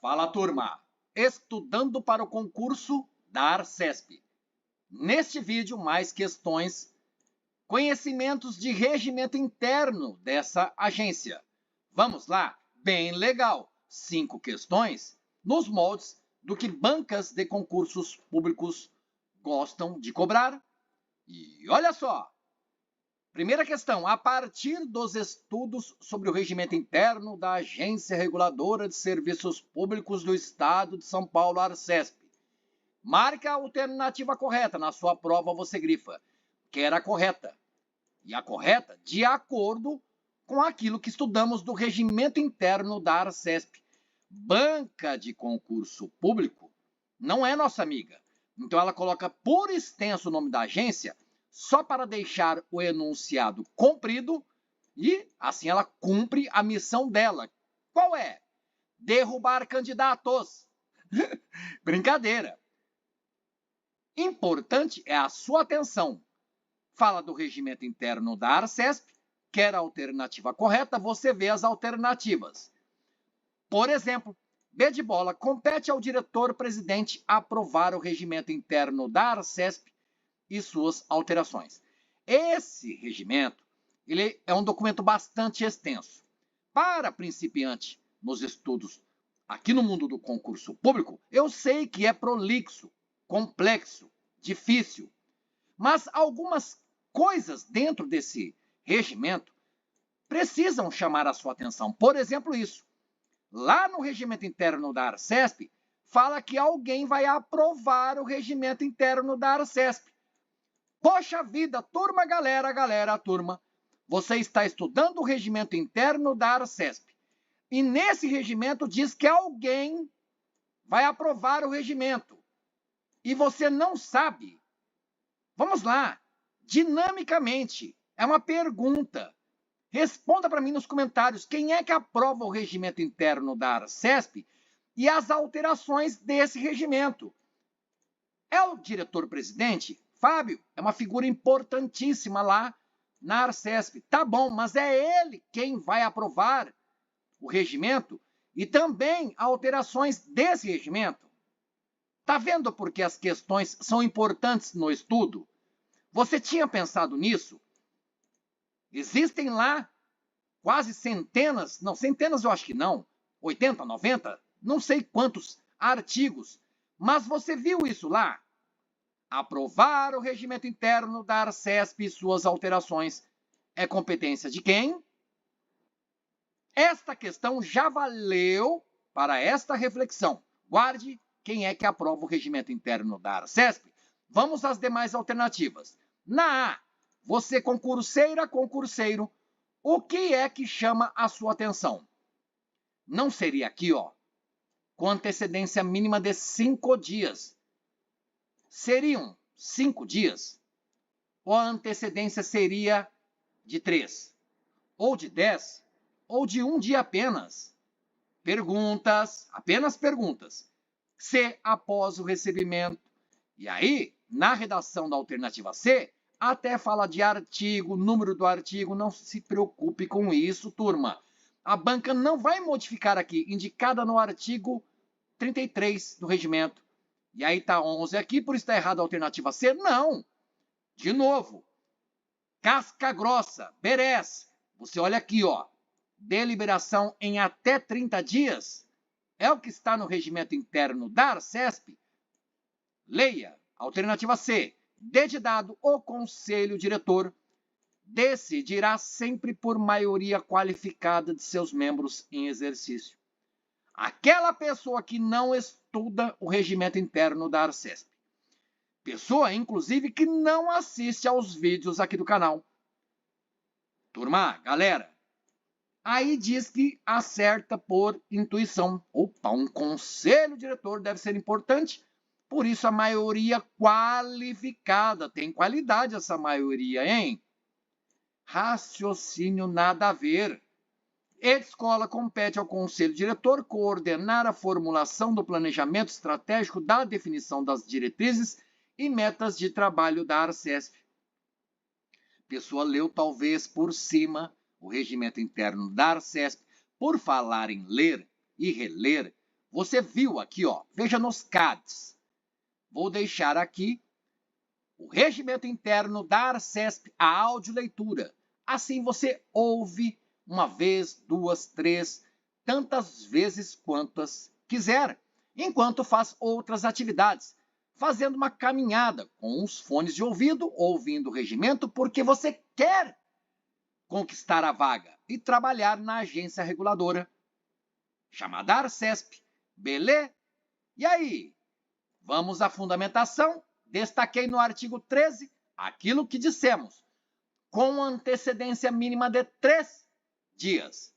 Fala, turma! Estudando para o concurso da Arcesp. Neste vídeo, mais questões, conhecimentos de regimento interno dessa agência. Vamos lá? Bem legal! 5 questões nos moldes do que bancas de concursos públicos gostam de cobrar. E olha só! Primeira questão, a partir dos estudos sobre o regimento interno da Agência Reguladora de Serviços Públicos do Estado de São Paulo, Arcesp. Marca a alternativa correta. Na sua prova você grifa, quer a correta. E a correta de acordo com aquilo que estudamos do regimento interno da Arcesp. Banca de concurso público não é nossa amiga. Então ela coloca por extenso o nome da agência só para deixar o enunciado comprido e assim ela cumpre a missão dela. Qual é? Derrubar candidatos. Brincadeira. Importante é a sua atenção. Fala do regimento interno da Arcesp, quer a alternativa correta, você vê as alternativas. Por exemplo, B de bola, compete ao diretor-presidente aprovar o regimento interno da Arcesp e suas alterações. Esse regimento ele é um documento bastante extenso. Para principiante nos estudos aqui no mundo do concurso público, eu sei que é prolixo, complexo, difícil, mas algumas coisas dentro desse regimento precisam chamar a sua atenção. Por exemplo, isso. Lá no regimento interno da Arcesp, fala que alguém vai aprovar o regimento interno da Arcesp. Poxa vida, turma, galera, turma, você está estudando o regimento interno da Arcesp. E nesse regimento diz que alguém vai aprovar o regimento. E você não sabe. Vamos lá, dinamicamente, é uma pergunta. Responda para mim nos comentários, quem é que aprova o regimento interno da Arcesp e as alterações desse regimento? É o diretor-presidente? Fábio, é uma figura importantíssima lá na Arcesp. Tá bom, mas é ele quem vai aprovar o regimento e também alterações desse regimento. Tá vendo por que as questões são importantes no estudo? Você tinha pensado nisso? Existem lá quase centenas, não, centenas eu acho que não, 80, 90, não sei quantos artigos, mas você viu isso lá? Aprovar o regimento interno da Arcesp e suas alterações é competência de quem? Esta questão já valeu para esta reflexão. Guarde quem é que aprova o regimento interno da Arcesp. Vamos às demais alternativas. Na A, você concurseira, concurseiro, o que é que chama a sua atenção? Não seria aqui, ó, com antecedência mínima de 5 dias. Seriam 5 dias? Ou a antecedência seria de 3? Ou de 10? Ou de 1 dia apenas? Perguntas, apenas perguntas. C, após o recebimento. E aí, na redação da alternativa C, até fala de artigo, número do artigo, não se preocupe com isso, turma. A banca não vai modificar aqui, indicada no artigo 33 do regimento. E aí está 11 aqui, por isso está errado a alternativa C? Não. De novo. Casca grossa, berés. Você olha aqui, ó. Deliberação em até 30 dias. É o que está no regimento interno da Arcesp? Leia. Alternativa C. D de dado, o conselho diretor decidirá sempre por maioria qualificada de seus membros em exercício. Aquela pessoa que não estuda o regimento interno da Arcesp. Pessoa, inclusive, que não assiste aos vídeos aqui do canal. Turma, galera, aí diz que acerta por intuição. Opa, um conselho diretor deve ser importante, por isso a maioria qualificada. Tem qualidade essa maioria, hein? Raciocínio nada a ver. Escola compete ao conselho diretor coordenar a formulação do planejamento estratégico da definição das diretrizes e metas de trabalho da Arcesp. Pessoa leu talvez por cima o regimento interno da Arcesp. Por falar em ler e reler, Você viu aqui, ó, veja nos CADs. Vou deixar aqui o regimento interno da Arcesp, a audioleitura. Assim você ouve uma vez, duas, três, tantas vezes quantas quiser, enquanto faz outras atividades, fazendo uma caminhada com os fones de ouvido, ouvindo o regimento, porque você quer conquistar a vaga e trabalhar na agência reguladora, chamada Arcesp. Beleza? E aí? Vamos à fundamentação. Destaquei no artigo 13 aquilo que dissemos, com antecedência mínima de 3 dias.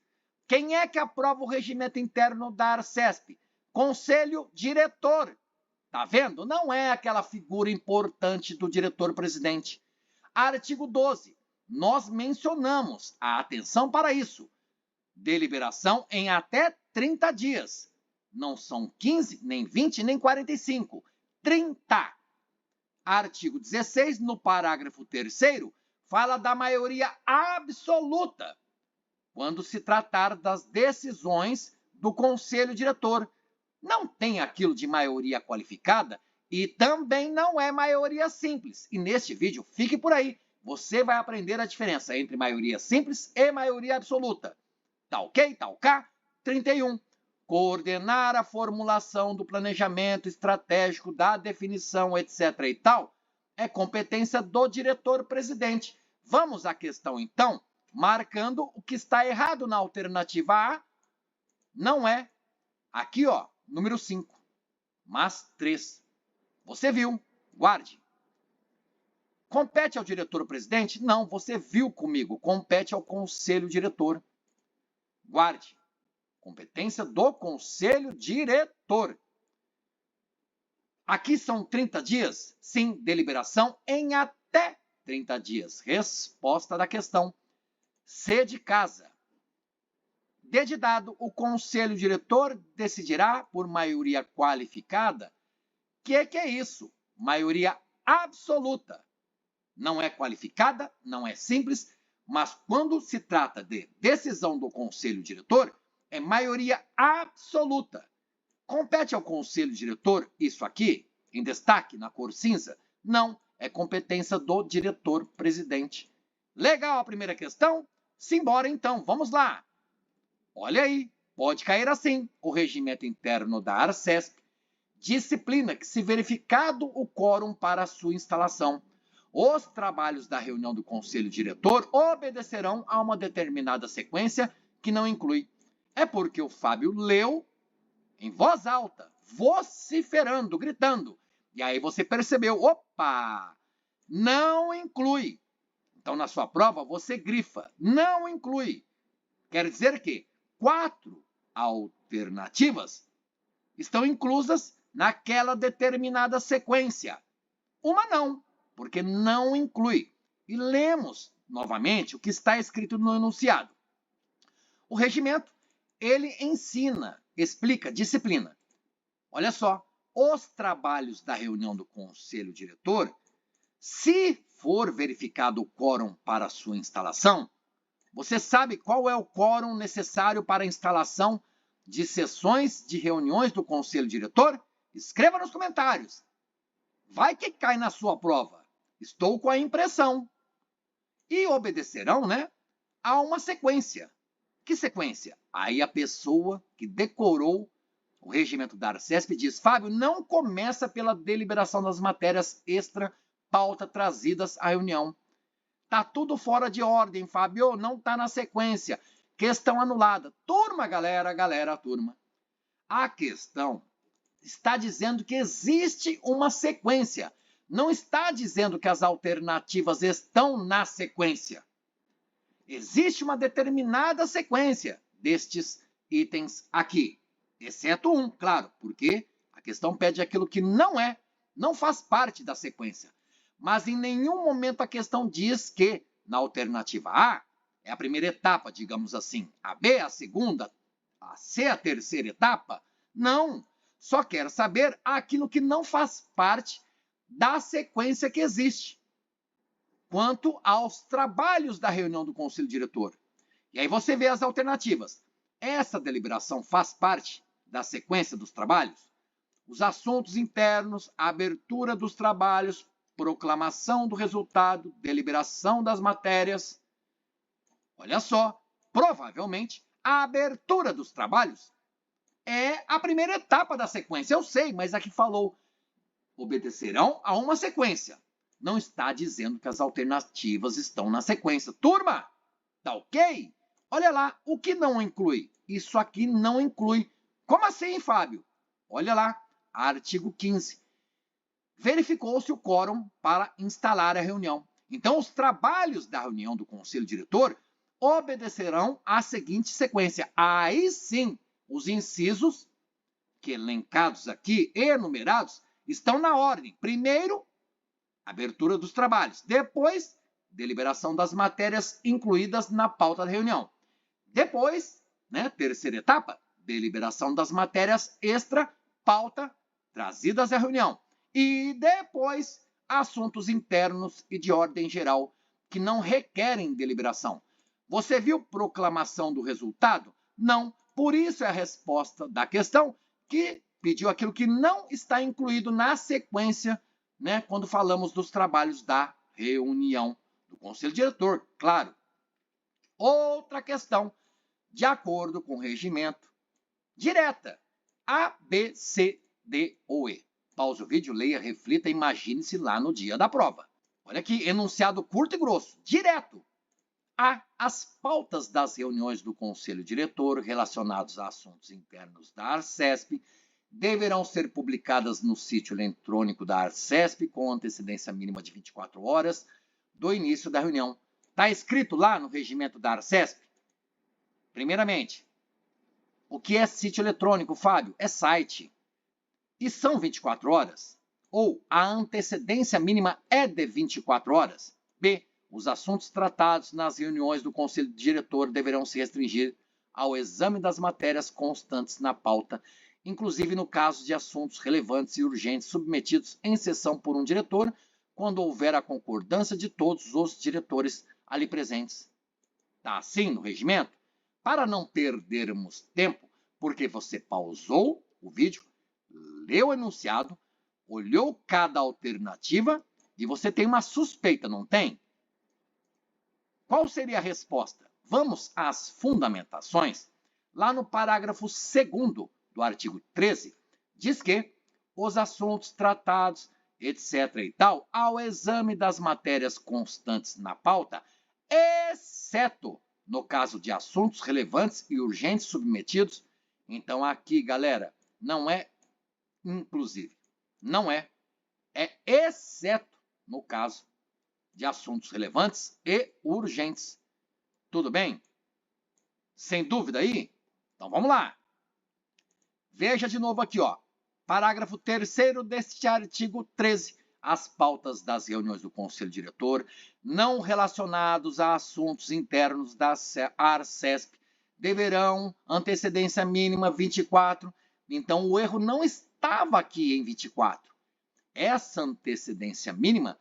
Quem é que aprova o regimento interno da Arcesp? Conselho diretor. Tá vendo? Não é aquela figura importante do diretor-presidente. Artigo 12. Nós mencionamos a atenção para isso. Deliberação em até 30 dias. Não são 15, nem 20, nem 45. 30. Artigo 16, no parágrafo 3º, fala da maioria absoluta, quando se tratar das decisões do conselho diretor. Não tem aquilo de maioria qualificada e também não é maioria simples. E neste vídeo, fique por aí, você vai aprender a diferença entre maioria simples e maioria absoluta. Tá ok? Tá ok? 31. Coordenar a formulação do planejamento estratégico, da definição, etc. e tal, é competência do diretor-presidente. Vamos à questão, então, marcando o que está errado na alternativa A. Não é. Aqui, ó, número 5, mas 3. Você viu, guarde. Compete ao diretor-presidente? Não, você viu comigo, compete ao conselho diretor. Guarde. Competência do conselho diretor. Aqui são 30 dias? Sim, deliberação em até 30 dias. Resposta da questão. C de casa. D de dado, o conselho diretor decidirá por maioria qualificada. Que é isso? Maioria absoluta. Não é qualificada, não é simples, mas quando se trata de decisão do conselho diretor, é maioria absoluta. Compete ao conselho diretor isso aqui, em destaque, na cor cinza? Não, é competência do diretor-presidente. Legal a primeira questão? Simbora então, vamos lá. Olha aí, pode cair assim, o regimento interno da Arcesp, disciplina que, se verificado o quórum para a sua instalação, os trabalhos da reunião do conselho diretor obedecerão a uma determinada sequência que não inclui. É porque o Fábio leu em voz alta, vociferando, gritando. E aí você percebeu, opa, não inclui. Então, na sua prova, você grifa, não inclui. Quer dizer que 4 alternativas estão inclusas naquela determinada sequência. Uma não, porque não inclui. E lemos novamente o que está escrito no enunciado. O regimento, ele ensina, explica, disciplina. Olha só, os trabalhos da reunião do conselho diretor, se for verificado o quórum para sua instalação, você sabe qual é o quórum necessário para a instalação de sessões de reuniões do conselho diretor? Escreva nos comentários. Vai que cai na sua prova. Estou com a impressão. E obedecerão, né, a uma sequência. Que sequência? Aí a pessoa que decorou o regimento da Arcesp diz, Fábio, não começa pela deliberação das matérias extra pauta trazidas à reunião. Tá tudo fora de ordem, Fábio, não tá na sequência. Questão anulada. Turma, galera, turma. A questão está dizendo que existe uma sequência. Não está dizendo que as alternativas estão na sequência. Existe uma determinada sequência destes itens aqui. Exceto um, claro, porque a questão pede aquilo que não faz parte da sequência. Mas em nenhum momento a questão diz que, na alternativa A, é a primeira etapa, digamos assim, a B a segunda, a C a terceira etapa. Não, só quer saber aquilo que não faz parte da sequência que existe. Quanto aos trabalhos da reunião do conselho diretor. E aí você vê as alternativas. Essa deliberação faz parte da sequência dos trabalhos? Os assuntos internos, a abertura dos trabalhos, proclamação do resultado, deliberação das matérias. Olha só, provavelmente a abertura dos trabalhos é a primeira etapa da sequência. Eu sei, mas aqui falou obedecerão a uma sequência. Não está dizendo que as alternativas estão na sequência. Turma, tá ok? Olha lá, o que não inclui? Isso aqui não inclui. Como assim, Fábio? Olha lá, artigo 15. Verificou-se o quórum para instalar a reunião. Então, os trabalhos da reunião do Conselho Diretor obedecerão à seguinte sequência. Aí sim, os incisos, que elencados aqui, enumerados, estão na ordem. Primeiro, abertura dos trabalhos. Depois, deliberação das matérias incluídas na pauta da reunião. Depois, terceira etapa, deliberação das matérias extra, pauta, trazidas à reunião. E depois, assuntos internos e de ordem geral, que não requerem deliberação. Você viu proclamação do resultado? Não. Por isso é a resposta da questão que pediu aquilo que não está incluído na sequência, quando falamos dos trabalhos da reunião do Conselho Diretor, claro. Outra questão, de acordo com o regimento, direta, A, B, C, D ou E. Pause o vídeo, leia, reflita, imagine-se lá no dia da prova. Olha aqui, enunciado curto e grosso, direto. A. As pautas das reuniões do Conselho Diretor relacionados a assuntos internos da Arcesp deverão ser publicadas no sítio eletrônico da Arcesp com antecedência mínima de 24 horas do início da reunião. Está escrito lá no regimento da Arcesp? Primeiramente, o que é sítio eletrônico, Fábio? É site. E são 24 horas? Ou a antecedência mínima é de 24 horas? B. Os assuntos tratados nas reuniões do Conselho Diretor deverão se restringir ao exame das matérias constantes na pauta, inclusive no caso de assuntos relevantes e urgentes submetidos em sessão por um diretor, quando houver a concordância de todos os diretores ali presentes. Tá assim no regimento? Para não perdermos tempo, porque você pausou o vídeo, leu o enunciado, olhou cada alternativa e você tem uma suspeita, não tem? Qual seria a resposta? Vamos às fundamentações. Lá no parágrafo 2º do artigo 13, diz que os assuntos tratados, etc. e tal, ao exame das matérias constantes na pauta, exceto no caso de assuntos relevantes e urgentes submetidos. Então aqui, galera, não é inclusive, não é exceto no caso de assuntos relevantes e urgentes. Tudo bem? Sem dúvida aí? Então vamos lá. Veja de novo aqui, ó. Parágrafo 3º deste artigo 13. As pautas das reuniões do Conselho Diretor não relacionados a assuntos internos da Arcesp deverão antecedência mínima 24. Então o erro não estava aqui em 24. Essa antecedência mínima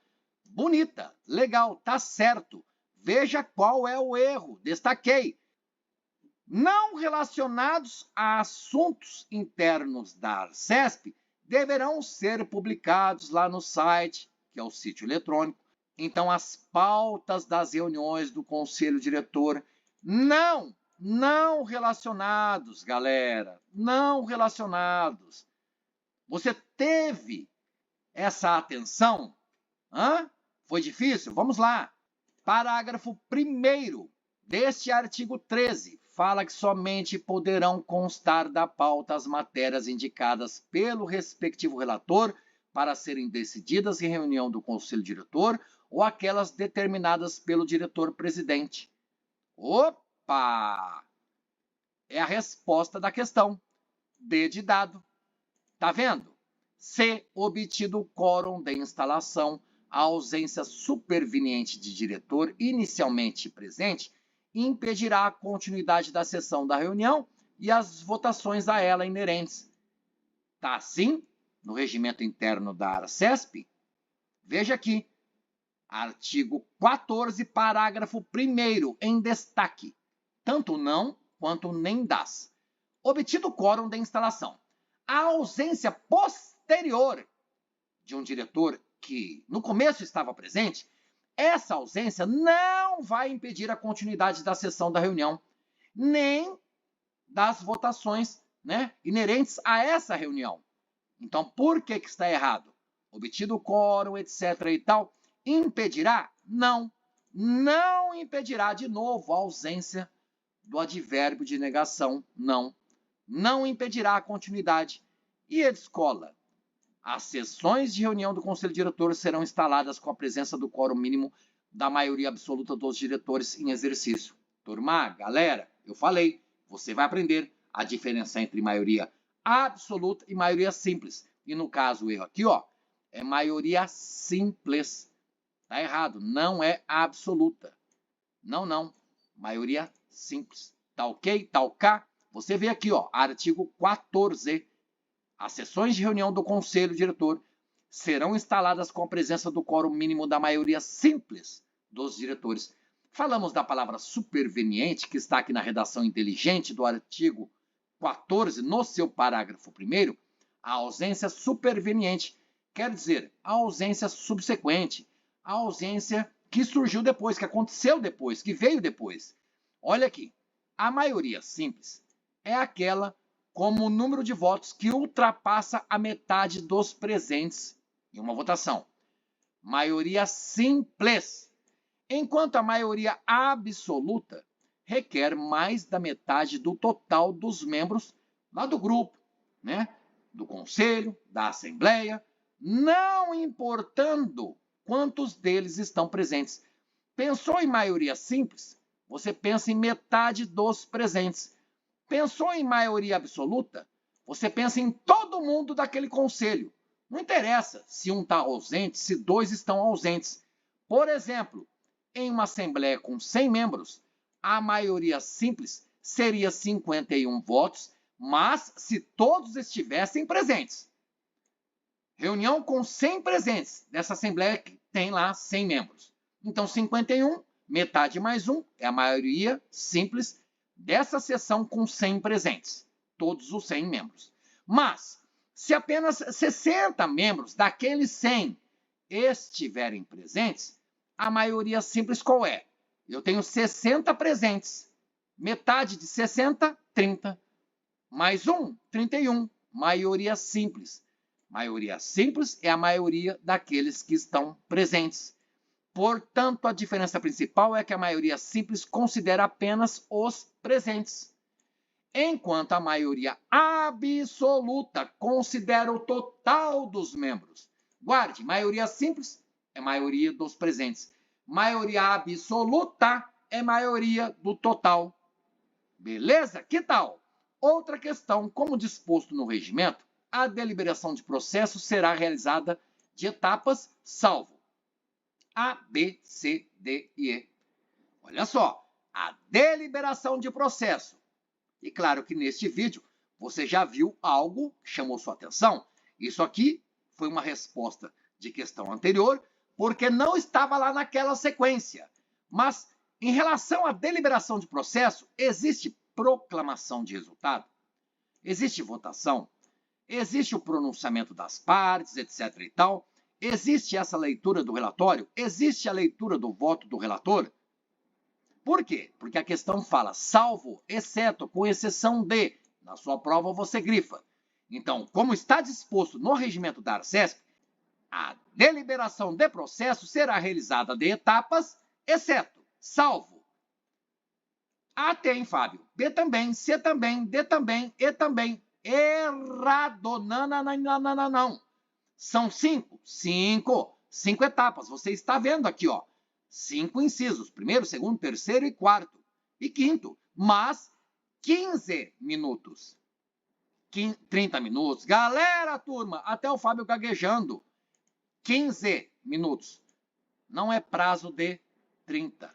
bonita, legal, tá certo. Veja qual é o erro. Destaquei. Não relacionados a assuntos internos da Arcesp deverão ser publicados lá no site, que é o sítio eletrônico. Então, as pautas das reuniões do Conselho Diretor não relacionados, galera, não relacionados. Você teve essa atenção? Foi difícil? Vamos lá. Parágrafo 1º deste artigo 13 fala que somente poderão constar da pauta as matérias indicadas pelo respectivo relator para serem decididas em reunião do Conselho Diretor ou aquelas determinadas pelo diretor-presidente. Opa! É a resposta da questão. D de dado. Tá vendo? C, obtido o quórum de instalação, a ausência superveniente de diretor inicialmente presente impedirá a continuidade da sessão da reunião e as votações a ela inerentes. Tá assim no regimento interno da Arcesp? Veja aqui, artigo 14, parágrafo 1º, em destaque. Tanto não quanto nem das. Obtido o quórum da instalação. A ausência posterior de um diretor que no começo estava presente, essa ausência não vai impedir a continuidade da sessão da reunião, nem das votações, né, inerentes a essa reunião. Então, por que está errado? Obtido o quórum, etc. e tal, impedirá? Não. Não impedirá, de novo, a ausência do advérbio de negação, não. Não impedirá a continuidade. E a escola? As sessões de reunião do Conselho Diretor serão instaladas com a presença do quórum mínimo da maioria absoluta dos diretores em exercício. Turma, galera, eu falei, você vai aprender a diferença entre maioria absoluta e maioria simples. E no caso, o erro aqui, ó, é maioria simples. Tá errado, não é absoluta. Não, não. Maioria simples. Tá ok? Tá ok? Você vê aqui, ó, artigo 14. As sessões de reunião do Conselho Diretor serão instaladas com a presença do quórum mínimo da maioria simples dos diretores. Falamos da palavra superveniente, que está aqui na redação inteligente do artigo 14, no seu parágrafo 1º. A ausência superveniente quer dizer a ausência subsequente, a ausência que surgiu depois, que aconteceu depois, que veio depois. Olha aqui, a maioria simples é aquela como o número de votos que ultrapassa a metade dos presentes em uma votação. Maioria simples. Enquanto a maioria absoluta requer mais da metade do total dos membros lá do grupo, né? Do conselho, da assembleia, não importando quantos deles estão presentes. Pensou em maioria simples? Você pensa em metade dos presentes. Pensou em maioria absoluta? Você pensa em todo mundo daquele conselho. Não interessa se um está ausente, se dois estão ausentes. Por exemplo, em uma assembleia com 100 membros, a maioria simples seria 51 votos, mas se todos estivessem presentes. Reunião com 100 presentes dessa assembleia que tem lá 100 membros. Então, 51, metade mais 1, é a maioria simples dessa sessão com 100 presentes, todos os 100 membros. Mas, se apenas 60 membros daqueles 100 estiverem presentes, a maioria simples qual é? Eu tenho 60 presentes, metade de 60, 30, mais 1, 31, maioria simples. Maioria simples é a maioria daqueles que estão presentes. Portanto, a diferença principal é que a maioria simples considera apenas os presentes, enquanto a maioria absoluta considera o total dos membros. Guarde, maioria simples é maioria dos presentes. Maioria absoluta é maioria do total. Beleza? Que tal? Outra questão, como disposto no regimento, a deliberação de processo será realizada de etapas, salvo A, B, C, D e E. Olha só, a deliberação de processo. E claro que neste vídeo você já viu algo que chamou sua atenção. Isso aqui foi uma resposta de questão anterior, porque não estava lá naquela sequência. Mas, em relação à deliberação de processo, existe proclamação de resultado, existe votação, existe o pronunciamento das partes, etc. e tal, existe essa leitura do relatório, existe a leitura do voto do relator. Por quê? Porque a questão fala salvo, exceto, com exceção de. Na sua prova você grifa. Então, como está disposto no regimento da Arcesp, a deliberação de processo será realizada de etapas, exceto, salvo. A tem, Fábio. B também, C também, D também, E também. Errado. Não, não, não, não, não, não. São 5. 5 etapas. Você está vendo aqui, ó. 5 incisos. Primeiro, segundo, terceiro e quarto. E quinto. Mas 15 minutos. 30 minutos. Galera, turma, até o Fábio gaguejando. 15 minutos. Não é prazo de 30.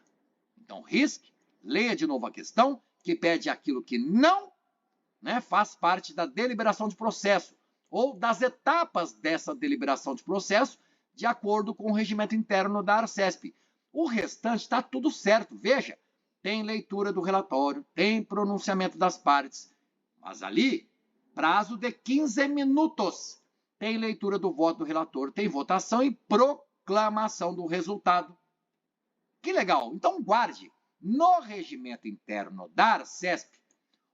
Então, risque, leia de novo a questão, que pede aquilo que não, né, faz parte da deliberação de processo, ou das etapas dessa deliberação de processo, de acordo com o regimento interno da Arcesp. O restante está tudo certo. Veja, tem leitura do relatório, tem pronunciamento das partes, Mas ali, prazo de 15 minutos. Tem leitura do voto do relator, tem votação e proclamação do resultado. Que legal! Então guarde, no regimento interno da Arcesp,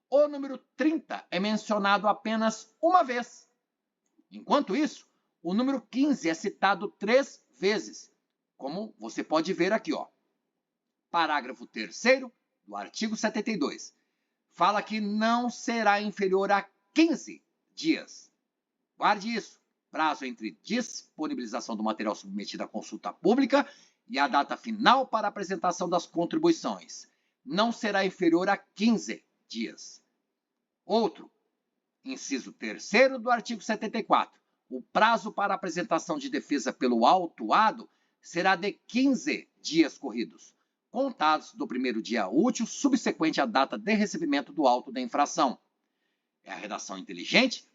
o número 30 é mencionado apenas uma vez. Enquanto isso, o número 15 é citado 3 vezes, como você pode ver aqui, ó. Parágrafo 3º do artigo 72. Fala que não será inferior a 15 dias. Guarde isso. Prazo entre disponibilização do material submetido à consulta pública e a data final para a apresentação das contribuições. Não será inferior a 15 dias. Outro, inciso 3º do artigo 74. O prazo para apresentação de defesa pelo autuado será de 15 dias corridos, contados do primeiro dia útil subsequente à data de recebimento do auto da infração. É a redação inteligente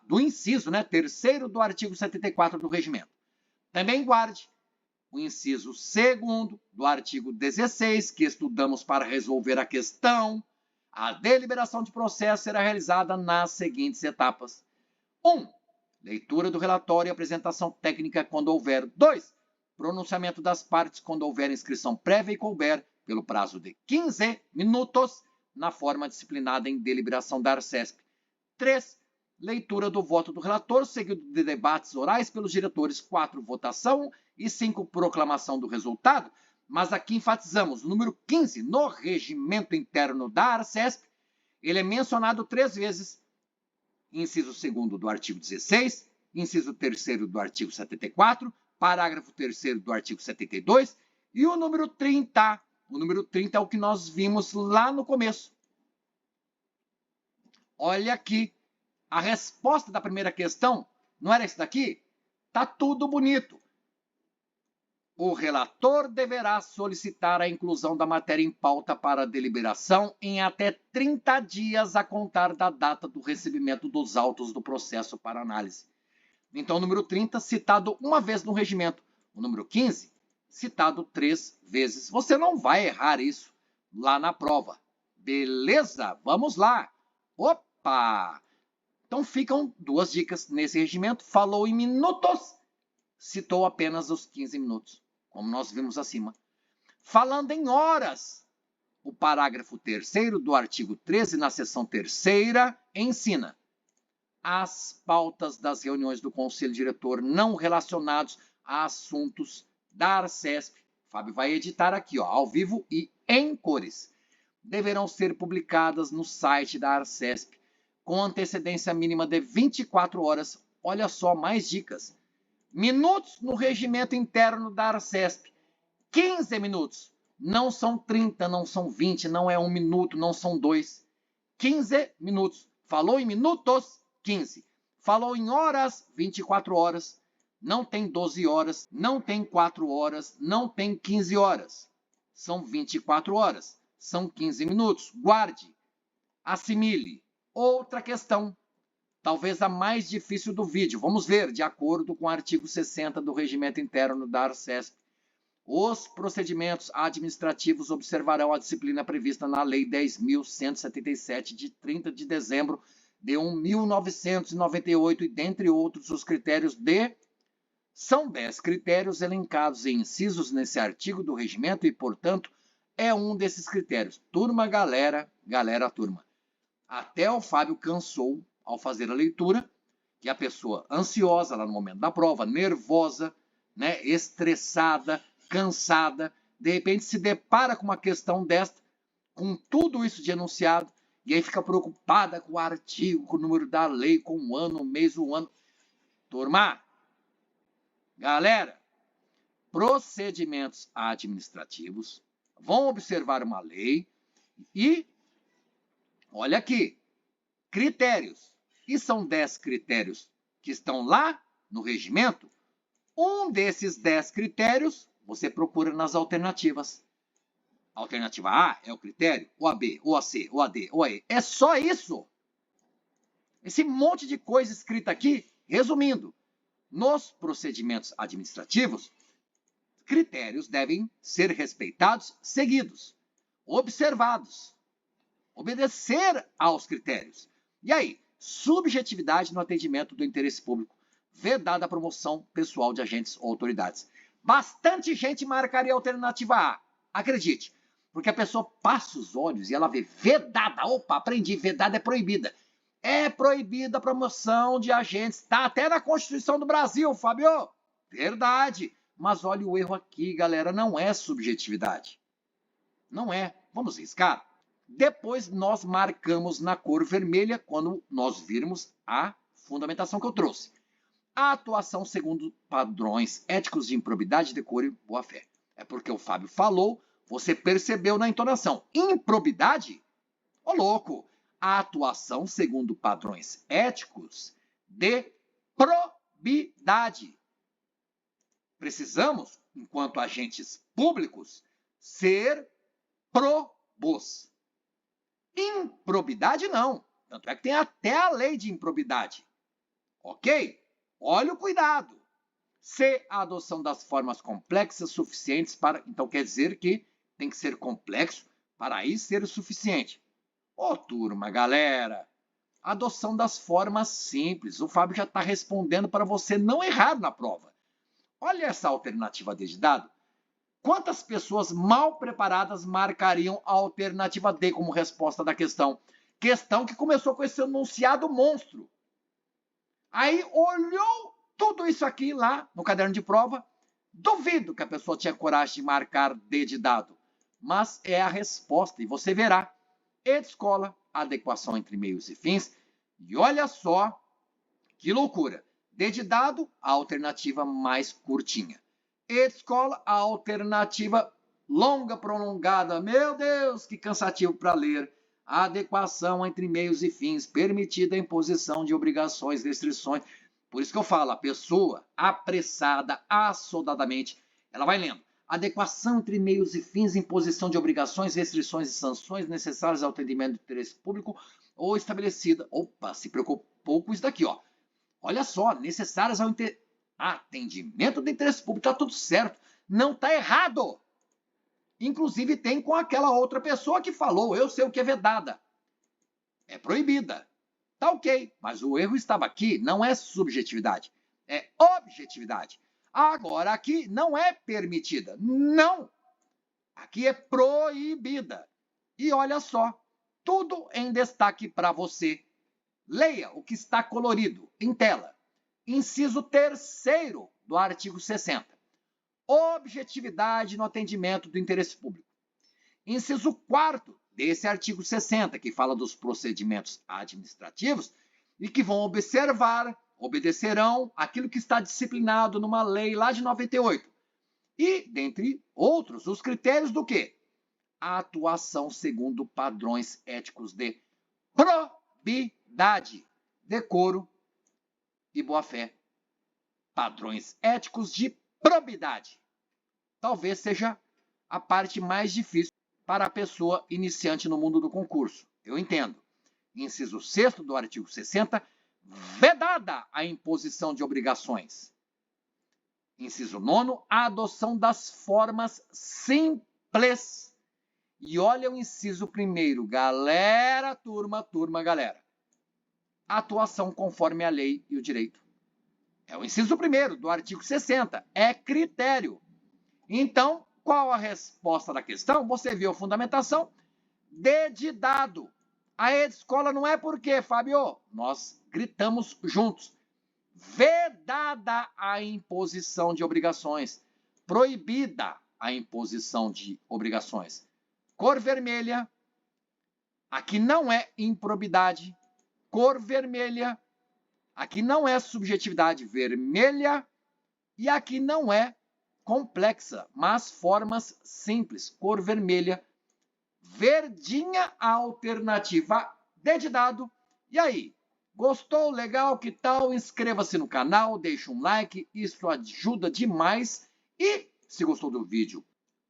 do inciso 3º do artigo 74 do regimento. Também guarde o inciso 2º do artigo 16, que estudamos para resolver a questão. A deliberação de processo será realizada nas seguintes etapas. 1. Leitura do relatório e apresentação técnica quando houver. 2. Pronunciamento das partes quando houver inscrição prévia e couber, pelo prazo de 15 minutos, na forma disciplinada em deliberação da Arcesp. 3. Leitura do voto do relator, seguido de debates orais pelos diretores. 4. Votação. E 5. Proclamação do resultado. Mas aqui enfatizamos o número 15 no regimento interno da Arcesp. Ele é mencionado 3 vezes. Inciso 2º do artigo 16, inciso 3º do artigo 74, parágrafo 3º do artigo 72 e o número 30. O número 30 é o que nós vimos lá no começo. Olha aqui. A resposta da primeira questão, não era esse daqui? Tá tudo bonito. O relator deverá solicitar a inclusão da matéria em pauta para deliberação em até 30 dias a contar da data do recebimento dos autos do processo para análise. Então, o número 30, citado uma vez no regimento. O número 15, citado 3 vezes. Você não vai errar isso lá na prova. Beleza? Vamos lá. Opa! Então, ficam 2 dicas nesse regimento. Falou em minutos, citou apenas os 15 minutos, como nós vimos acima. Falando em horas, o parágrafo 3º do artigo 13, na seção 3ª, ensina: as pautas das reuniões do Conselho Diretor não relacionados a assuntos da Arcesp, Fábio vai editar aqui, ó, ao vivo e em cores, deverão ser publicadas no site da Arcesp com antecedência mínima de 24 horas. Olha só, mais dicas. Minutos no regimento interno da Arcesp. 15 minutos. Não são 30, não são 20, não é 1 minuto, não são 2. 15 minutos. Falou em minutos? 15. Falou em horas? 24 horas. Não tem 12 horas, não tem 4 horas, não tem 15 horas. São 24 horas. São 15 minutos. Guarde. Assimile. Outra questão, talvez a mais difícil do vídeo. Vamos ver, de acordo com o artigo 60 do regimento interno da Arcesp. Os procedimentos administrativos observarão a disciplina prevista na Lei 10.177, de 30 de dezembro de 1998, e dentre outros os critérios de... São 10 critérios elencados em incisos nesse artigo do regimento e, portanto, é um desses critérios. Turma, galera, turma. Até o Fábio cansou ao fazer a leitura, que a pessoa ansiosa lá no momento da prova, nervosa, estressada, cansada, de repente se depara com uma questão desta, com tudo isso de enunciado, e aí fica preocupada com o artigo, com o número da lei, com o ano, o mês, o ano. Turma, galera, procedimentos administrativos vão observar uma lei e olha aqui, critérios. E são 10 critérios que estão lá no regimento. Um desses 10 critérios você procura nas alternativas. A alternativa A é o critério, ou a B, ou a C, ou a D, ou a E. É só isso. Esse monte de coisa escrita aqui, resumindo, nos procedimentos administrativos, critérios devem ser respeitados, seguidos, observados. Obedecer aos critérios. E aí? Subjetividade no atendimento do interesse público, vedada a promoção pessoal de agentes ou autoridades. Bastante gente marcaria a alternativa A, acredite, porque a pessoa passa os olhos e ela vê vedada, opa, aprendi, vedada é proibida. É proibida a promoção de agentes, está até na Constituição do Brasil, Fábio. Verdade, mas olha o erro aqui, galera, não é subjetividade. Não é, vamos riscar. Depois nós marcamos na cor vermelha quando nós virmos a fundamentação que eu trouxe. A atuação segundo padrões éticos de improbidade, decoro e boa-fé. É porque o Fábio falou, você percebeu na entonação. Improbidade? Ô louco! A atuação segundo padrões éticos de probidade. Precisamos, enquanto agentes públicos, ser probos. Improbidade não. Tanto é que tem até a lei de improbidade. Ok? Olha o cuidado. C, a adoção das formas complexas suficientes para... Então quer dizer que tem que ser complexo para aí ser o suficiente. Ô, turma, galera, adoção das formas simples. O Fábio já está respondendo para você não errar na prova. Olha essa alternativa D de dado. Quantas pessoas mal preparadas marcariam a alternativa D como resposta da questão? Questão que começou com esse enunciado monstro. Aí olhou tudo isso aqui lá no caderno de prova. Duvido que a pessoa tinha coragem de marcar D de dado. Mas é a resposta e você verá. E de escola, adequação entre meios e fins. E olha só que loucura. D de dado, a alternativa mais curtinha. E de escola, a alternativa longa, prolongada. Meu Deus, que cansativo para ler. A adequação entre meios e fins, permitida a imposição de obrigações, restrições. Por isso que eu falo, a pessoa apressada, assodadamente, ela vai lendo. Adequação entre meios e fins, imposição de obrigações, restrições e sanções necessárias ao atendimento do interesse público ou estabelecida. Opa, se preocupou com isso daqui, ó. Olha só, necessárias ao atendimento do interesse público. Está tudo certo. Não está errado. Inclusive tem com aquela outra pessoa que falou, eu sei o que é vedada. É proibida. Tá ok, mas o erro estava aqui, não é subjetividade, é objetividade. Agora aqui não é permitida, não. Aqui é proibida. E olha só, tudo em destaque para você. Leia o que está colorido em tela. Inciso 3º do artigo 60. Objetividade no atendimento do interesse público. Inciso 4º desse artigo 60, que fala dos procedimentos administrativos e que vão obedecerão aquilo que está disciplinado numa lei lá de 98. E, dentre outros, os critérios do quê? A atuação segundo padrões éticos de probidade, decoro e boa-fé. Padrões éticos de probidade. Talvez seja a parte mais difícil para a pessoa iniciante no mundo do concurso. Eu entendo. Inciso 6º do artigo 60, vedada a imposição de obrigações. Inciso 9º, a adoção das formas simples. E olha o inciso 1º, galera, turma, galera. Atuação conforme a lei e o direito. É o inciso 1º do artigo 60, é critério. Então, qual a resposta da questão? Você viu a fundamentação? D de dado. A escola não é por quê, Fábio? Nós gritamos juntos. Vedada a imposição de obrigações. Proibida a imposição de obrigações. Cor vermelha. Aqui não é improbidade. Cor vermelha. Aqui não é subjetividade. Vermelha. E aqui não é complexa, mas formas simples. Cor vermelha. Verdinha a alternativa D de dado. E aí? Gostou? Legal? Que tal? Inscreva-se no canal, deixe um like, isso ajuda demais. E se gostou do vídeo,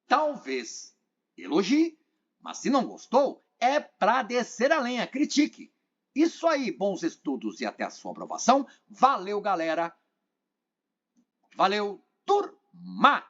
talvez elogie, mas se não gostou, é para descer a lenha, critique. Isso aí, bons estudos e até a sua aprovação. Valeu, galera. Valeu, turma!